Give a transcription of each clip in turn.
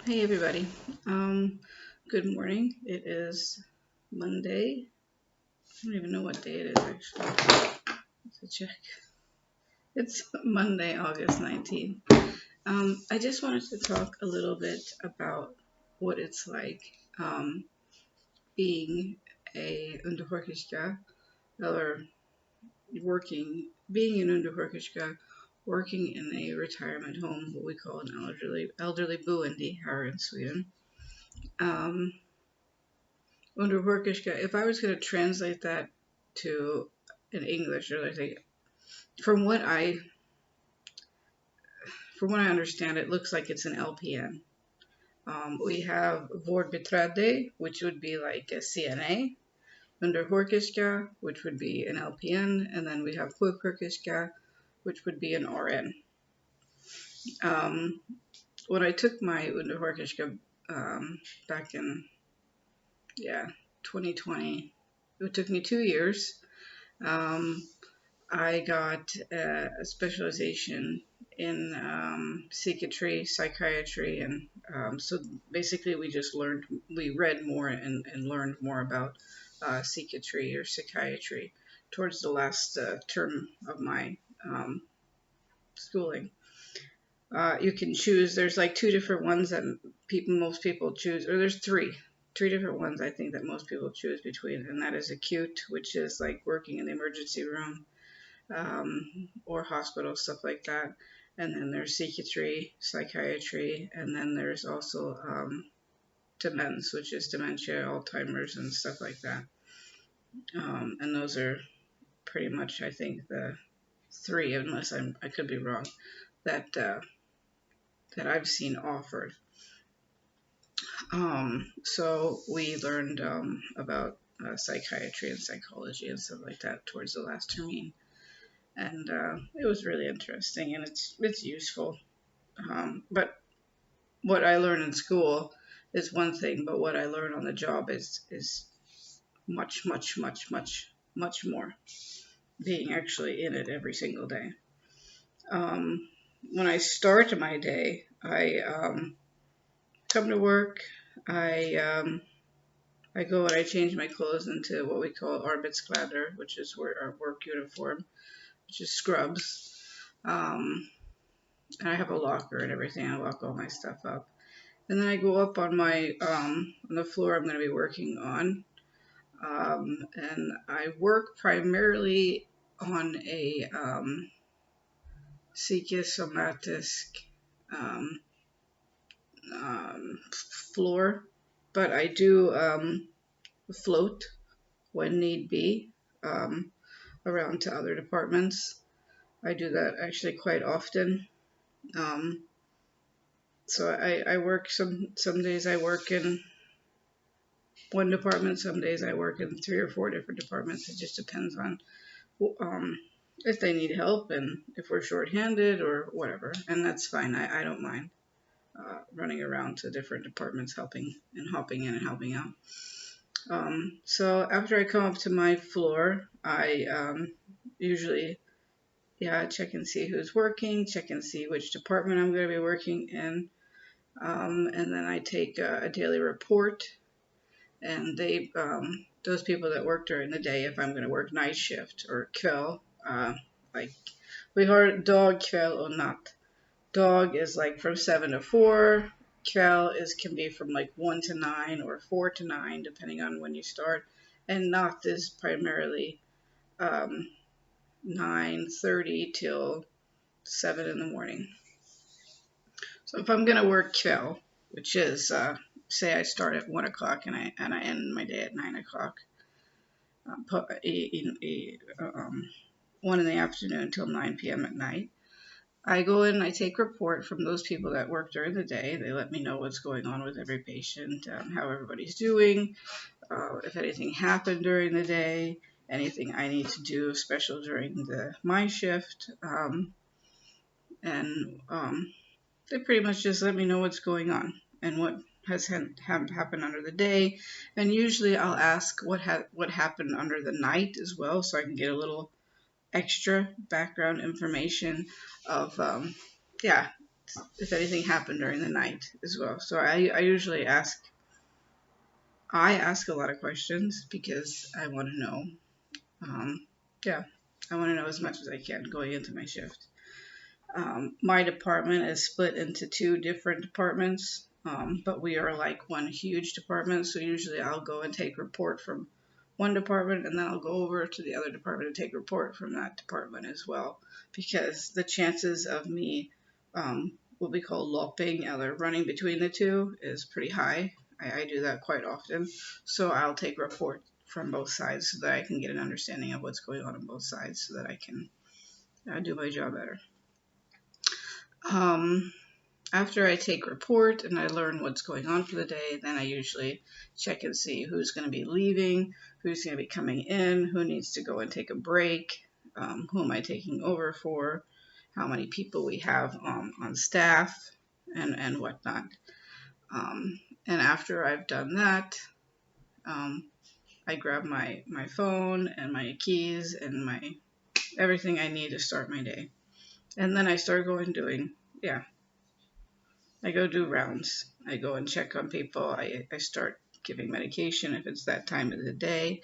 Hey everybody. Good morning. It is Monday. I don't even know what day it is actually. Let's check. It's Monday, August 19th. I just wanted to talk a little bit about what it's like being a underhorkishka or being an underhorkishka, working in a retirement home, what we call an elderly boende here in Sweden. Um, Underhorkishka, if I was going to translate that to in English, or like from what I from what I understand, it looks like it's an LPN. We have vårdbiträde, which would be like a CNA, underhorkishka, which would be an LPN, and then we have sjuksköterska, which would be an RN. Um, when I took my underhorkishka back in 2020, it took me 2 years. Um, I got a specialization in psychiatry, and so basically we read more and learned more about psychiatry or psychiatry towards the last term of my schooling. You can choose. There's like two different ones that most people choose, or there's three different ones I think that most people choose between, and that is acute, which is like working in the emergency room or hospital, stuff like that. And then there's psychiatry, and then there's also demens, which is dementia, Alzheimer's, and stuff like that. And those are pretty much, I think, the three, unless I could be wrong, that that I've seen offered. So we learned about psychiatry and psychology and stuff like that towards the last term, and it was really interesting, and it's useful. But what I learned in school is one thing, but what I learn on the job is much, much, much, much, much more. Being actually in it every single day. When I start my day, I come to work. I go and I change my clothes into what we call arbetskläder, which is our work uniform, which is scrubs. And I have a locker and everything. I lock all my stuff up. And then I go up on the floor I'm going to be working on. And I work primarily on a psychosomatic um, floor, but I do float when need be around to other departments. I do that actually quite often. Um, so I work some days I work in one department, some days I work in 3 or 4 different departments. It just depends on if they need help and if we're shorthanded or whatever, and that's fine. I don't mind running around to different departments, helping and hopping in and helping out. So after I come up to my floor, I usually check and see who's working, check and see which department I'm going to be working in, and then I take a daily report. And those people that work during the day, if I'm going to work night shift or kväll, like we har dog, kväll, or natt. Dog is like from 7 to 4. Kväll can be from like 1 to 9 or 4 to 9, depending on when you start. And natt is primarily 9:30 till 7 in the morning. So if I'm going to work kväll, which is say I start at 1 o'clock and I end my day at 9 o'clock, 1 in the afternoon until 9 p.m. at night. I go in and I take report from those people that work during the day. They let me know what's going on with every patient, how everybody's doing, if anything happened during the day, anything I need to do special during my shift, and they pretty much just let me know what's going on and what has happened under the day. And usually I'll ask what happened under the night as well, so I can get a little extra background information of if anything happened during the night as well. So I usually ask a lot of questions because I want to know. Um, yeah, I want to know as much as I can going into my shift. My department is split into two different departments, but we are like one huge department. So usually I'll go and take report from one department, and then I'll go over to the other department and take report from that department as well, because the chances of me what we call lopping, either running between the two, is pretty high. I do that quite often, so I'll take report from both sides so that I can get an understanding of what's going on both sides, so that I can do my job better. Um, After I take report and I learn what's going on for the day, then I usually check and see who's going to be leaving, who's going to be coming in, who needs to go and take a break, who am I taking over for, how many people we have on staff, and whatnot. And after I've done that, um, I grab my phone and my keys and my everything I need to start my day. And then I start going doing, yeah, I go do rounds. I go and check on people. I start giving medication if it's that time of the day.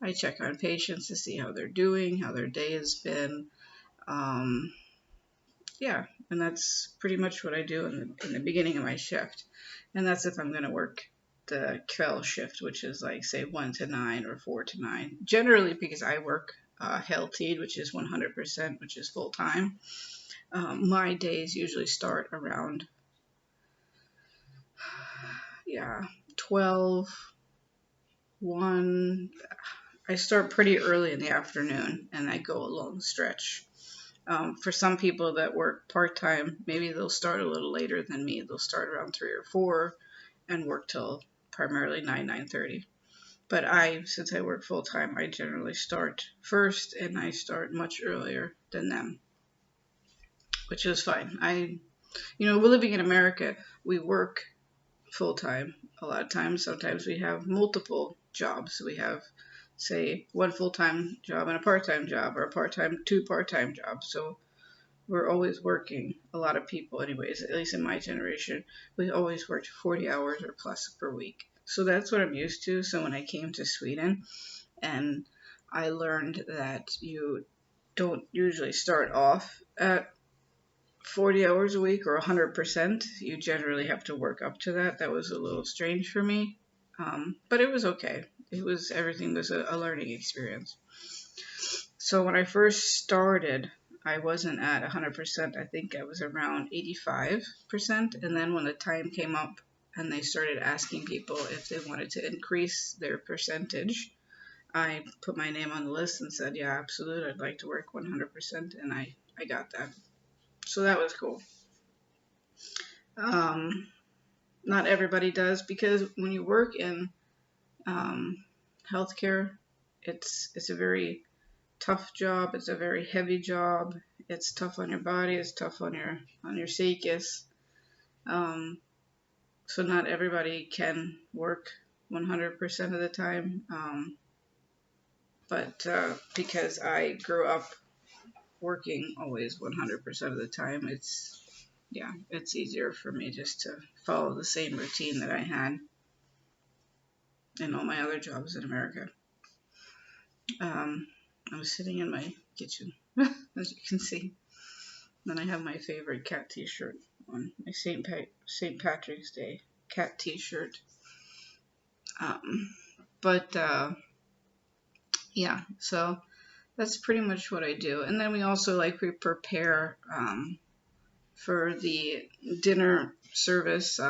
I check on patients to see how they're doing, how their day has been. Um, yeah, and that's pretty much what I do in the beginning of my shift. And that's if I'm going to work the Kvell shift, which is like, say, 1 to 9 or 4 to 9. Generally, because I work Heltid, which is 100%, which is full time. My days usually start around 12, 1. I start pretty early in the afternoon and I go a long stretch. For some people that work part-time, maybe they'll start a little later than me. They'll start around 3 or 4 and work till primarily 9:30. But since I work full-time, I generally start first and I start much earlier than them, which is fine. We're living in America. We work full-time a lot of times. Sometimes we have multiple jobs. We have, say, one full-time job and a part-time job, or two part-time jobs. So we're always working. A lot of people, anyways, at least in my generation, we always worked 40 hours or plus per week. So that's what I'm used to. So when I came to Sweden and I learned that you don't usually start off at 40 hours a week or 100%. You generally have to work up to that. That was a little strange for me, but it was okay. Everything was a learning experience. So when I first started, I wasn't at 100%. I think I was around 85%. And then when the time came up and they started asking people if they wanted to increase their percentage, I put my name on the list and said, yeah, absolutely, I'd like to work 100%. And I got that. So that was cool. Not everybody does, because when you work in healthcare, it's a very tough job. It's a very heavy job. It's tough on your body. It's tough on your psyche. So not everybody can work 100% of the time. But because I grew up working always 100% of the time, it's easier for me just to follow the same routine that I had in all my other jobs in America. I was sitting in my kitchen, as you can see. Then I have my favorite cat t-shirt on, my St. Patrick's Day cat t-shirt. But yeah, so that's pretty much what I do. And then we also we prepare for the dinner service.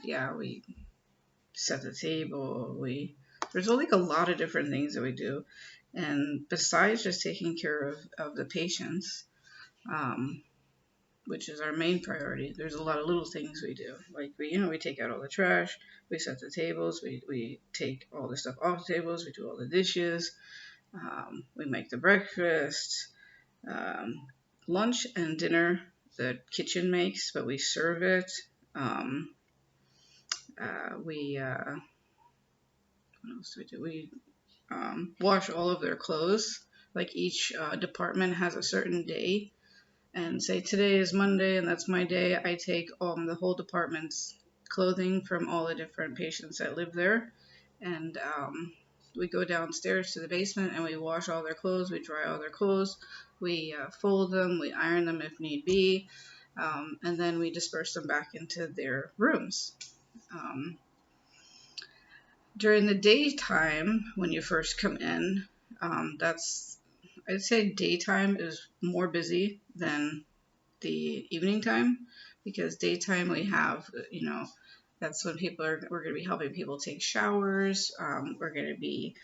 We set the table. There's like a lot of different things that we do. And besides just taking care of the patients, which is our main priority, there's a lot of little things we do. Like we take out all the trash, we set the tables, we take all the stuff off the tables, we do all the dishes, we make the breakfast, lunch and dinner the kitchen makes, but we serve it. What else do we do? We wash all of their clothes. Like each department has a certain day, and say today is Monday and that's my day, I take the whole department's clothing from all the different patients that live there, and we go downstairs to the basement and we wash all their clothes, we dry all their clothes, we fold them, we iron them if need be, and then we disperse them back into their rooms. Um, During the daytime, when you first come in, that's, I'd say daytime is more busy than the evening time, because daytime we have, that's when we're going to be helping people take showers. We're going to be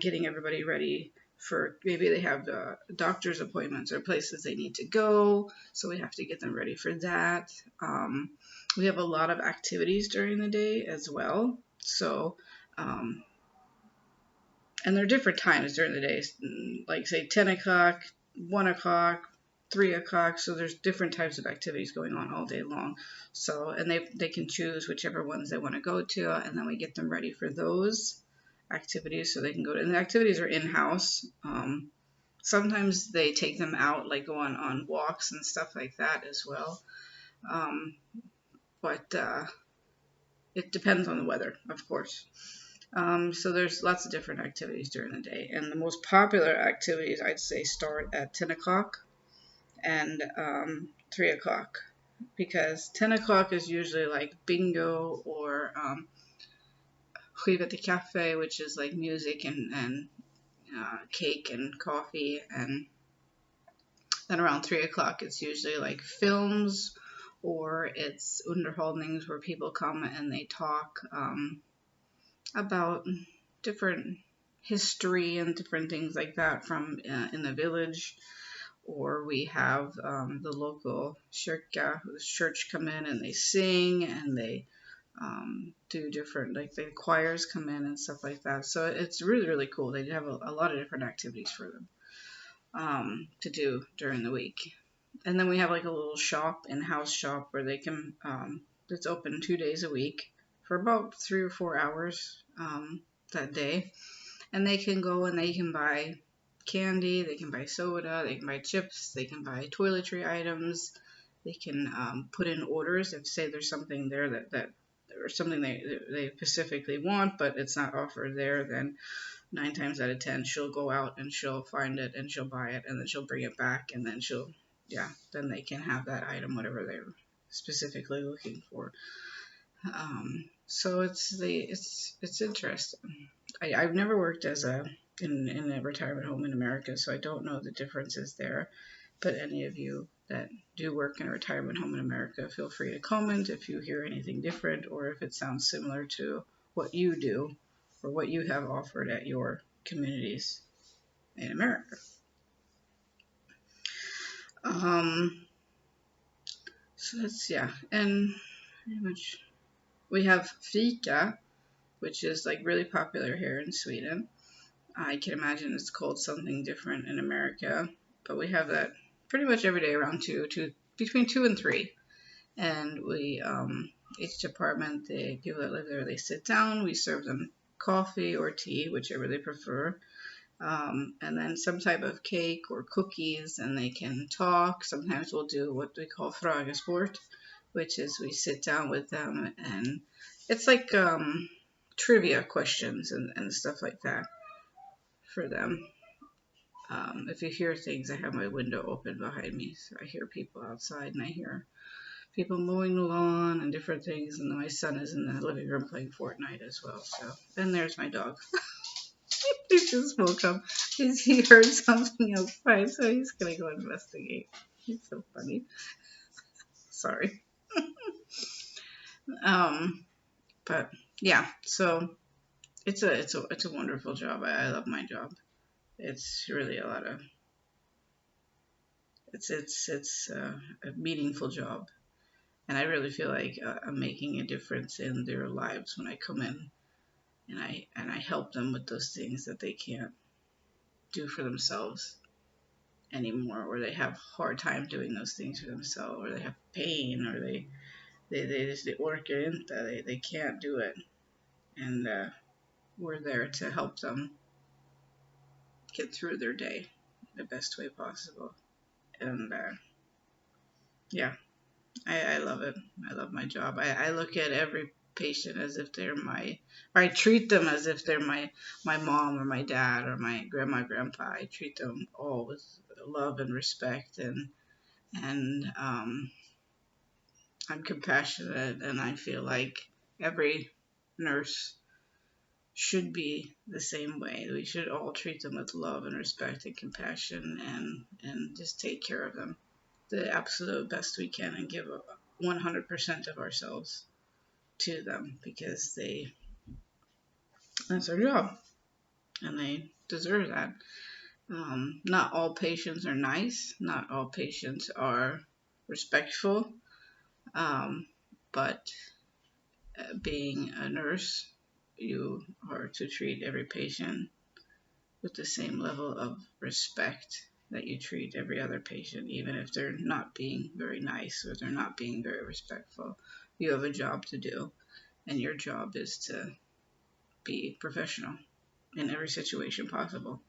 getting everybody ready for, maybe they have doctor's appointments or places they need to go, so we have to get them ready for that. We have a lot of activities during the day as well, so um, and there are different times during the day, like say 10 o'clock, 1 o'clock, 3 o'clock. So there's different types of activities going on all day long. So, and they can choose whichever ones they want to go to, and then we get them ready for those activities so they can go to, and the activities are in-house. Sometimes they take them out, like go on walks and stuff like that as well. But it depends on the weather, of course. So there's lots of different activities during the day, and the most popular activities I'd say start at 10 o'clock and 3 o'clock, because 10 o'clock is usually like bingo or de cafe, which is like music and cake and coffee, and then around 3 o'clock it's usually like films or it's underholdings where people come and they talk about different history and different things like that from in the village. Or we have the local church come in and they sing and they do different, like the choirs come in and stuff like that. So it's really, really cool. They have a lot of different activities for them to do during the week. And then we have like a little shop, in-house shop, where they can, it's open 2 days a week for about 3 or 4 hours that day. And they can go and they can buy candy, they can buy soda, they can buy chips, they can buy toiletry items, they can put in orders if, say, there's something there that or something they specifically want, but it's not offered there, then 9 times out of 10 she'll go out and she'll find it and she'll buy it and then she'll bring it back, and then then they can have that item, whatever they're specifically looking for. So it's interesting. I've never worked in a retirement home in America, so I don't know the differences there. But any of you that do work in a retirement home in America, feel free to comment if you hear anything different or if it sounds similar to what you do or what you have offered at your communities in America. So and pretty much we have fika, which is like really popular here in Sweden. I can imagine it's called something different in America, but we have that pretty much every day around between 2 and 3. And we, each department, the people that live there, they sit down, we serve them coffee or tea, whichever they prefer, and then some type of cake or cookies, and they can talk. Sometimes we'll do what we call frågesport, which is we sit down with them, and it's like trivia questions and stuff like that for them. If you hear things, I have my window open behind me, so I hear people outside, and I hear people mowing the lawn and different things, and my son is in the living room playing Fortnite as well. So, and there's my dog. He just woke up. He heard something outside, so he's gonna go investigate. He's so funny. Sorry. But yeah, so it's a wonderful job. I love my job. It's really a lot of it's a meaningful job, and I really feel like I'm making a difference in their lives when I come in and I help them with those things that they can't do for themselves anymore, or they have a hard time doing those things for themselves, or they have pain, or they just work it in, they can't do it, and we're there to help them get through their day the best way possible. And yeah, I love it. I love my job. I look at every patient as if they're my, or I treat them as if they're my mom or my dad or my grandma, grandpa. I treat them all with love and respect, and I'm compassionate, and I feel like every nurse should be the same way. We should all treat them with love and respect and compassion, and just take care of them the absolute best we can and give 100% of ourselves to them because that's our job and they deserve that. Not all patients are nice, not all patients are respectful, um, but being a nurse, you are to treat every patient with the same level of respect that you treat every other patient, even if they're not being very nice or they're not being very respectful. You have a job to do, and your job is to be professional in every situation possible.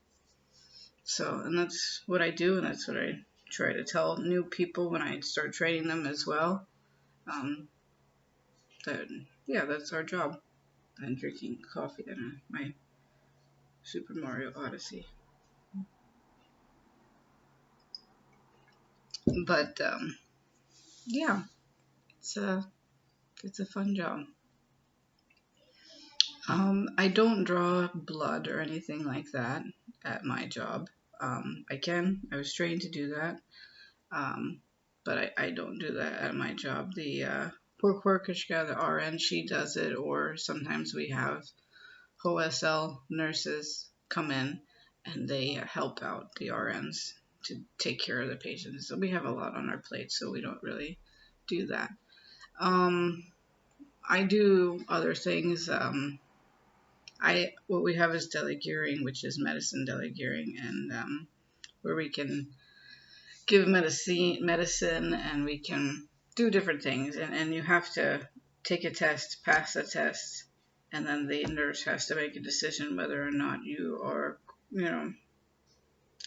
So, and that's what I do, and that's what I try to tell new people when I start training them as well. Um, that yeah, that's our job. I'm drinking coffee and my Super Mario Odyssey, but yeah, it's a fun job. I don't draw blood or anything like that at my job. I can. I was trained to do that. Um, but I don't do that at my job. The work workishka, the RN, she does it, or sometimes we have OSL nurses come in and they help out the RNs to take care of the patients. So we have a lot on our plate, so we don't really do that. Um, I do other things. What we have is delegearing, which is medicine delegearing, and where we can give medicine, and we can do different things, and you have to take a test, pass a test, and then the nurse has to make a decision whether or not you are, you know,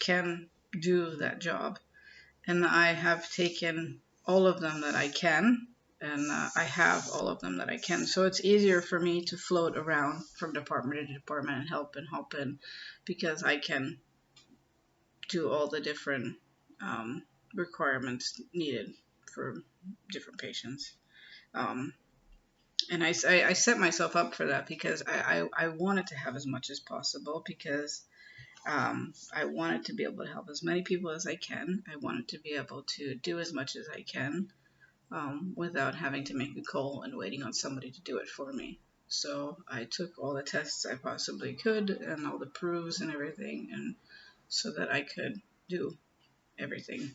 can do that job. And I have taken all of them that I can, and I have all of them that I can. So it's easier for me to float around from department to department and help in because I can do all the different um, requirements needed for different patients. Um, and I set myself up for that because I wanted to have as much as possible because I wanted to be able to help as many people as I can. I wanted to be able to do as much as I can without having to make a call and waiting on somebody to do it for me. So I took all the tests I possibly could and all the proofs and everything, and so that I could do everything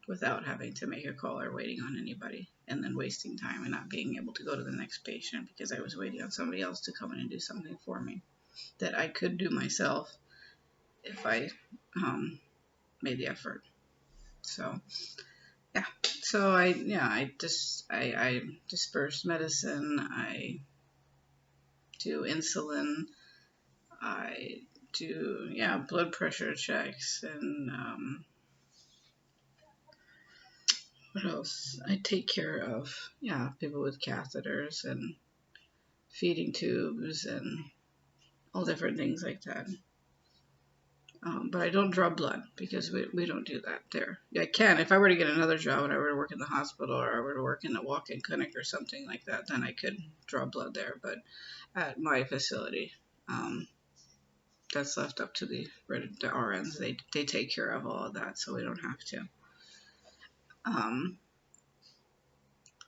without having to make a call or waiting on anybody and then wasting time and not being able to go to the next patient because I was waiting on somebody else to come in and do something for me that I could do myself if I made the effort. So yeah, so I disperse medicine, I do insulin, I do blood pressure checks, and what else? I take care of people with catheters and feeding tubes and all different things like that. But I don't draw blood because we don't do that there. Yeah, I can. If I were to get another job and I were to work in the hospital or I were to work in a walk-in clinic or something like that, then I could draw blood there. But at my facility, um, that's left up to the RNs. They take care of all of that, so we don't have to. Um,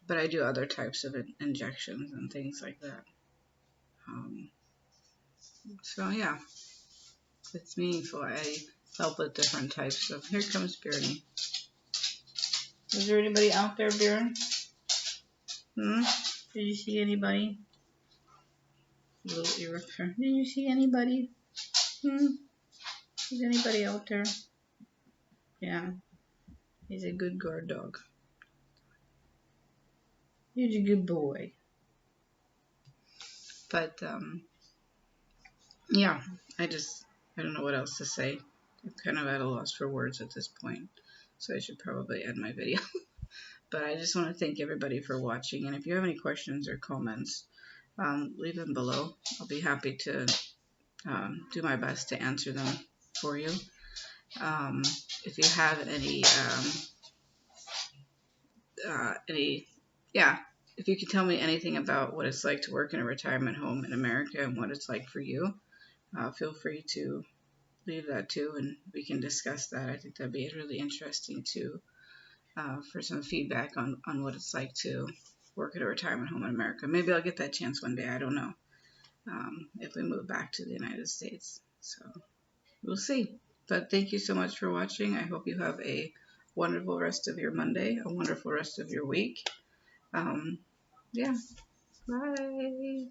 but I do other types of injections and things like that. Um, so yeah, it's meaningful. I help with different types of. Here comes Beardy. Is there anybody out there, Beardy? Hmm? Did you see anybody? Little erector. Did you see anybody? Hmm? Is anybody out there? Yeah, he's a good guard dog. He's a good boy. But yeah, I don't know what else to say. I'm kind of at a loss for words at this point, so I should probably end my video. But I just want to thank everybody for watching. And if you have any questions or comments, leave them below. I'll be happy to do my best to answer them for you. Um, if you have any, yeah, if you could tell me anything about what it's like to work in a retirement home in America and what it's like for you, feel free to leave that too, and we can discuss that. I think that'd be really interesting too, for some feedback on what it's like to work at a retirement home in America. Maybe I'll get that chance one day. I don't know, if we move back to the United States. So we'll see. But thank you so much for watching. I hope you have a wonderful rest of your Monday, a wonderful rest of your week. Yeah, bye.